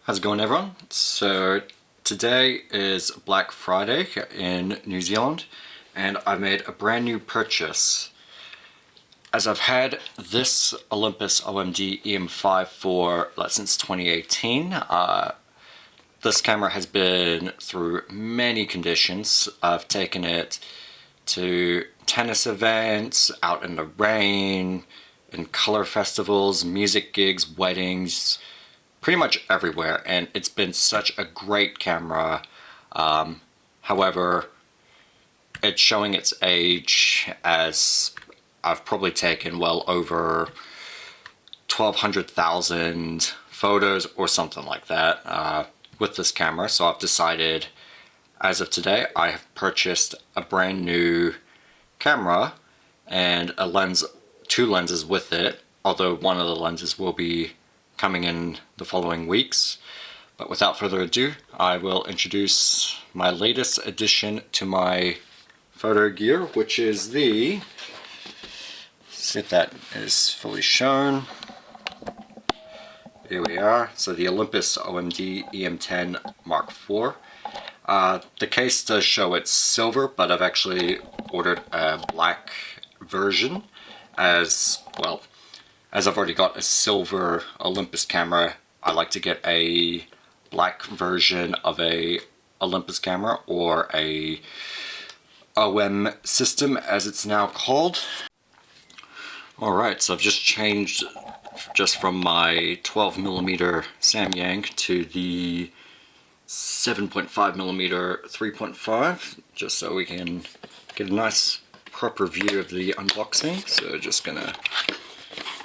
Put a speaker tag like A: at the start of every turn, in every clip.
A: How's it going, everyone? So today is Black Friday in New Zealand and I made a brand new purchase. As I've had this Olympus OMD EM5 for since 2018, this camera has been through many conditions. I've taken it to tennis events, out in the rain, in color festivals, music gigs, weddings, pretty much everywhere, and it's been such a great camera. However, it's showing its age, as I've probably taken well over 1,200,000 photos or something like that with this camera. So I've decided, as of today, I have purchased a brand new camera and a lens, two lenses with it, although one of the lenses will be coming in the following weeks. But without further ado, I will introduce my latest addition to my photo gear, which is the, see if that is fully shown. Here we are. So the Olympus OMD EM10 Mark IV. The case does show it's silver, but I've actually ordered a black version as well. As I've already got a silver Olympus camera, I like to get a black version of a Olympus camera, or a OM system as it's now called. Alright, so I've just changed from my 12mm Samyang to the 7.5mm 3.5, just so we can get a nice proper view of the unboxing. So just gonna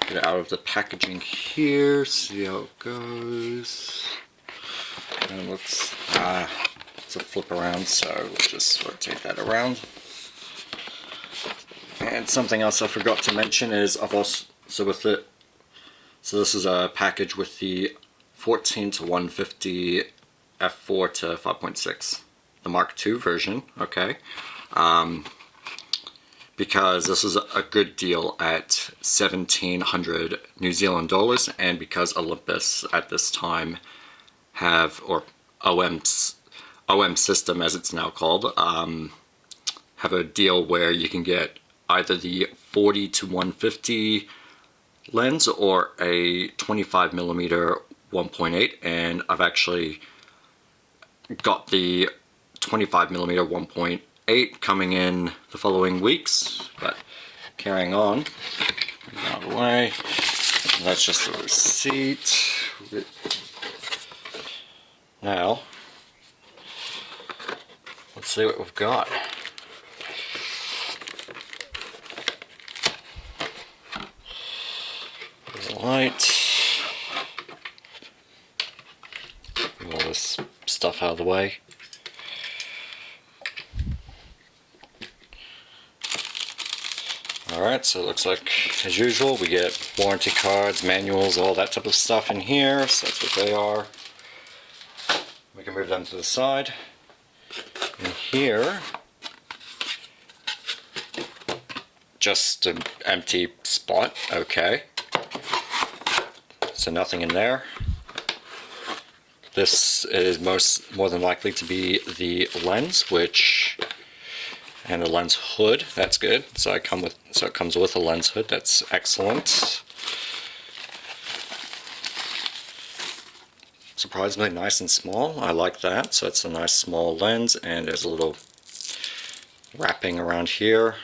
A: get it out of the packaging here, see how it goes. And let's it's a flip around, so we'll just sort of take that around. And something else I forgot to mention is I've also, so this is a package with the 14 to 150 f4 to 5.6, the Mark II version, okay. Because this is a good deal at 1,700 New Zealand dollars, and because Olympus at this time have, or OM system as it's now called, have a deal where you can get either the 40 to 150 lens or a 25mm 1.8, and I've actually got the 25mm 1.8 coming in the following weeks. But carrying on, out of the way, that's just the receipt. Now let's see what we've got. Light, all this stuff out of the way. Alright, so it looks like, as usual, we get warranty cards, manuals, all that type of stuff in here, so that's what they are. We can move them to the side. And here, just an empty spot, okay. So nothing in there. This is more than likely to be the lens, and a lens hood. That's good. So it comes with a lens hood. That's excellent. Surprisingly nice and small. I like that. So it's a nice small lens, and there's a little wrapping around here.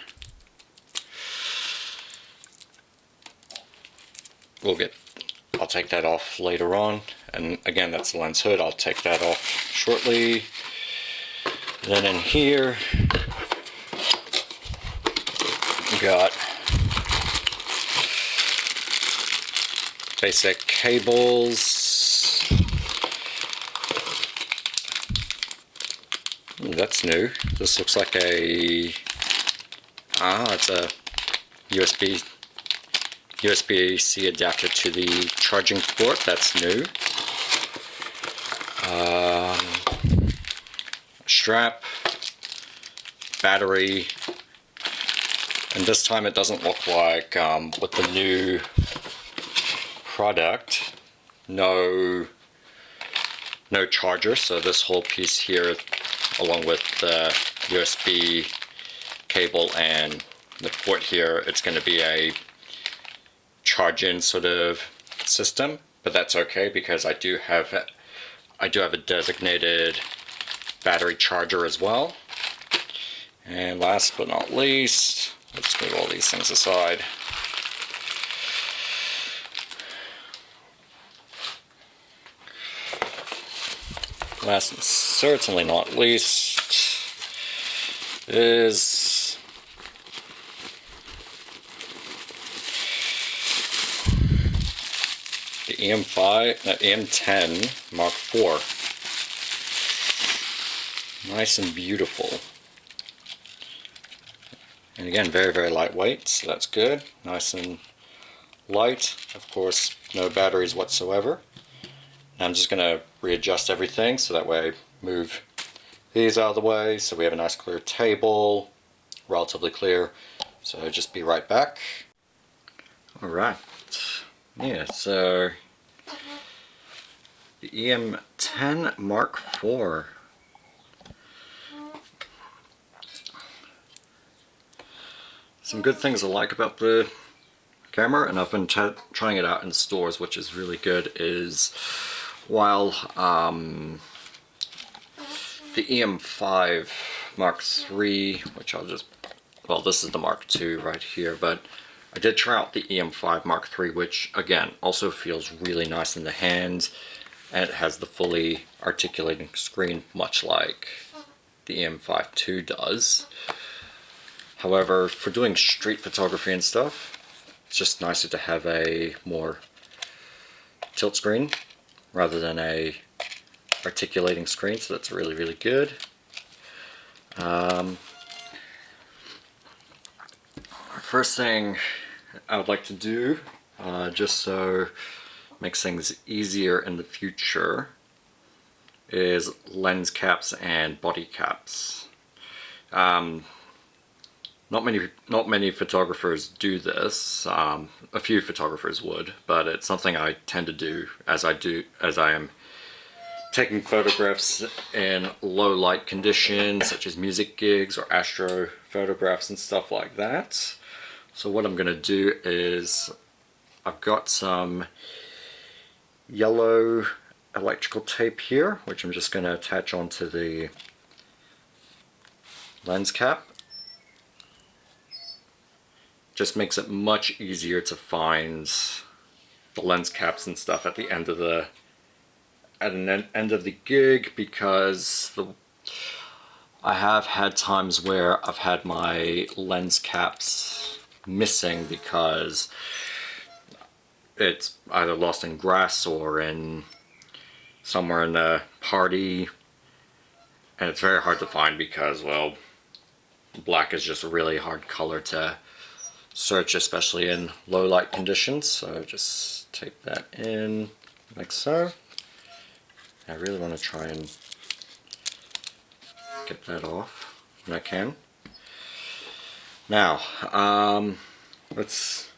A: I'll take that off later on. And again, that's the lens hood. I'll take that off shortly. Then in here, we got basic cables. Ooh, that's new. This looks like it's a USB-C adapter to the charging port. That's new. Strap, battery, and this time it doesn't look like with the new product, no no charger, so this whole piece here, along with the USB cable and the port here, it's going to be a charge-in sort of system, but that's okay because I do have a designated battery charger as well. And last but not least, let's move all these things aside. Last and certainly not least is the EM10 Mark IV. Nice and beautiful. And again, very, very lightweight, so that's good. Nice and light. Of course, no batteries whatsoever. I'm just going to readjust everything so that way I move these out of the way so we have a nice clear table, relatively clear. So just be right back. Alright, yeah, so the EM10 Mark IV. Some good things I like about the camera, and I've been trying it out in stores, which is really good, is while the EM5 Mark III, which I'll just, well, this is the Mark II right here, but I did try out the EM5 Mark III, which again also feels really nice in the hand, and it has the fully articulating screen, much like the EM5 II does. However, for doing street photography and stuff, it's just nicer to have a more tilt screen rather than a articulating screen, so that's really, really good. First thing I would like to do, just so it makes things easier in the future, is lens caps and body caps. Not many photographers do this. A few photographers would, but it's something I tend to do as I am taking photographs in low light conditions, such as music gigs or astro photographs and stuff like that. So what I'm going to do is, I've got some yellow electrical tape here, which I'm just going to attach onto the lens cap. Just makes it much easier to find the lens caps and stuff at the end of the end of the gig, because I have had times where I've had my lens caps missing because it's either lost in grass or in somewhere in a party, and it's very hard to find because, well, black is just a really hard color to search, especially in low light conditions. So just tape that in like so. I really want to try and get that off when I can. Now, let's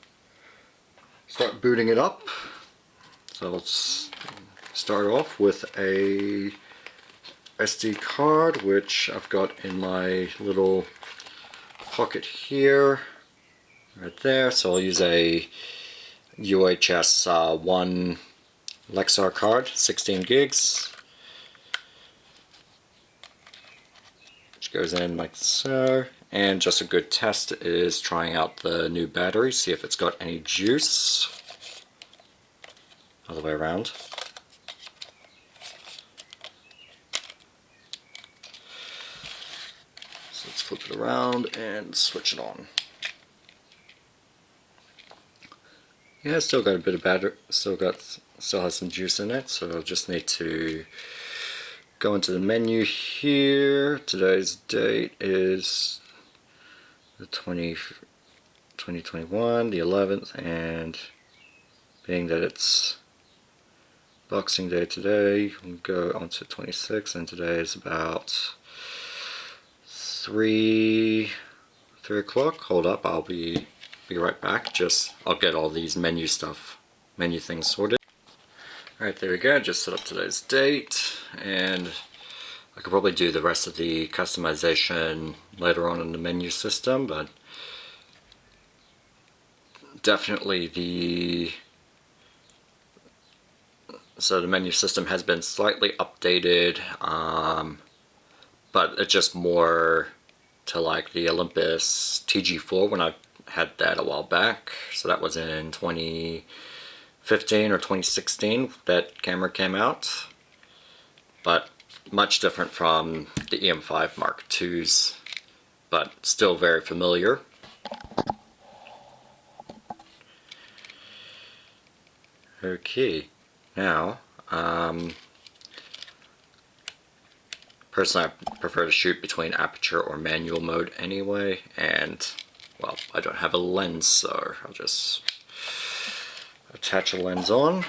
A: start booting it up. So let's start off with a SD card, which I've got in my little pocket here. Right there, so I'll use a UHS 1 Lexar card, 16 gigs, which goes in like so. And just a good test is trying out the new battery, see if it's got any juice. Other way around. So let's flip it around and switch it on. Yeah, it's still got a bit of battery, still has some juice in it, so I'll just need to go into the menu here. Today's date is the 2021, the 11th, and being that it's Boxing Day today, we'll go on to 26th, and today is about 3 o'clock. Hold up, I'll be right back. I'll get all these menu things sorted. Alright, there we go, just set up today's date. and I could probably do the rest of the customization later on in the menu system, but definitely the menu system has been slightly updated, but it's just more to like the Olympus TG4 when I had that a while back. So that was in 2015 or 2016 that camera came out, but much different from the EM5 Mark IIs, but still very familiar. Okay, now personally I prefer to shoot between aperture or manual mode anyway, and well, I don't have a lens, so I'll just attach a lens on.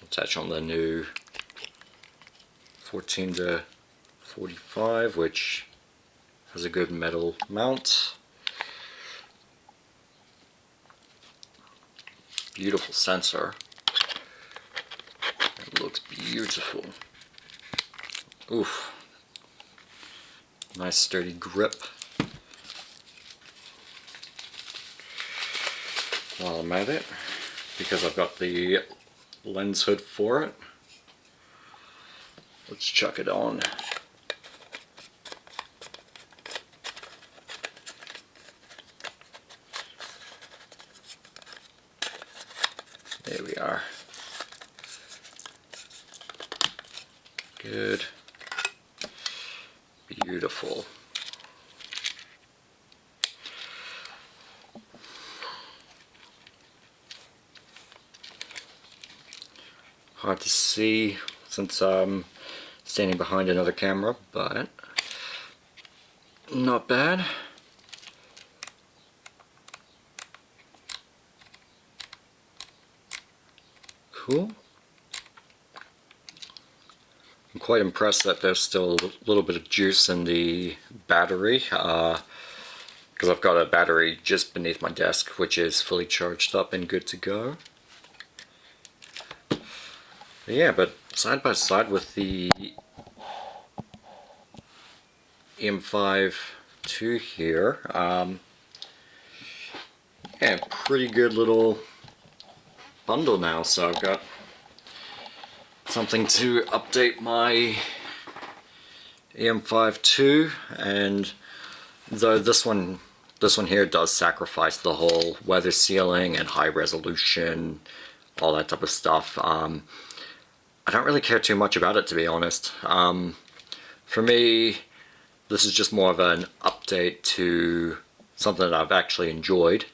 A: Attach on the new 14 to 45, which has a good metal mount. Beautiful sensor. It looks beautiful. Oof. Nice sturdy grip. While I'm at it, because I've got the lens hood for it, let's chuck it on. There we are. Good. Beautiful. Hard to see since I'm standing behind another camera, but not bad. Cool. I'm quite impressed that there's still a little bit of juice in the battery, because I've got a battery just beneath my desk which is fully charged up and good to go. Yeah, but side by side with the EM5 II here, yeah, pretty good little bundle now. So I've got something to update my EM5 II, and though this one here does sacrifice the whole weather sealing and high resolution, all that type of stuff, I don't really care too much about it, to be honest. For me, this is just more of an update to something that I've actually enjoyed.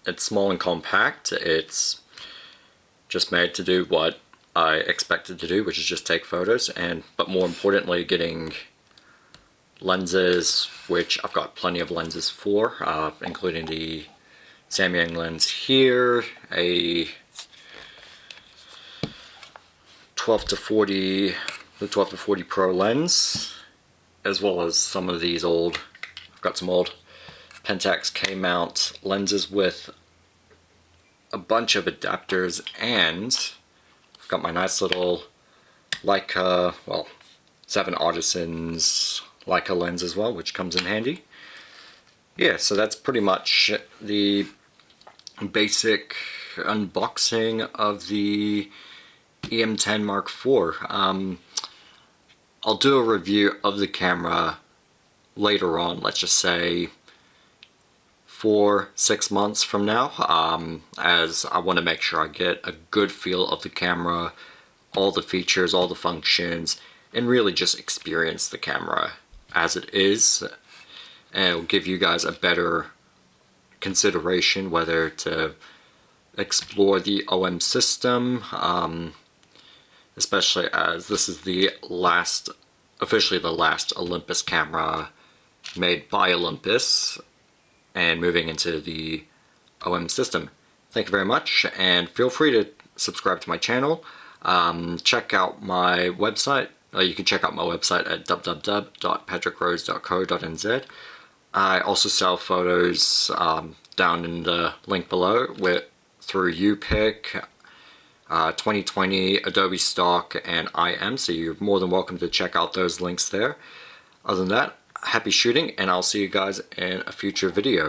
A: It's small and compact. It's just made to do what I expected to do, which is just take photos, but more importantly, getting lenses, which I've got plenty of lenses for, including the Samyang lens here, a 12 to 40 Pro lens, as well as some of these old, I've got some old Pentax K-mount lenses with a bunch of adapters, and I've got my nice little Leica, well, 7 Artisans Leica lens as well, which comes in handy. Yeah, so that's pretty much the basic unboxing of the EM10 Mark IV. I'll do a review of the camera later on, let's just say 4-6 months from now, as I want to make sure I get a good feel of the camera, all the features, all the functions, and really just experience the camera as it is, and it'll give you guys a better consideration whether to explore the OM system, especially as this is the last, officially the last Olympus camera made by Olympus, and moving into the OM system. Thank you very much, and feel free to subscribe to my channel. Check out my website. You can check out my website at www.patrickrose.co.nz. I also sell photos down in the link below, through UPick, 2020, Adobe Stock, and IM, so you're more than welcome to check out those links there. Other than that, happy shooting, and I'll see you guys in a future video.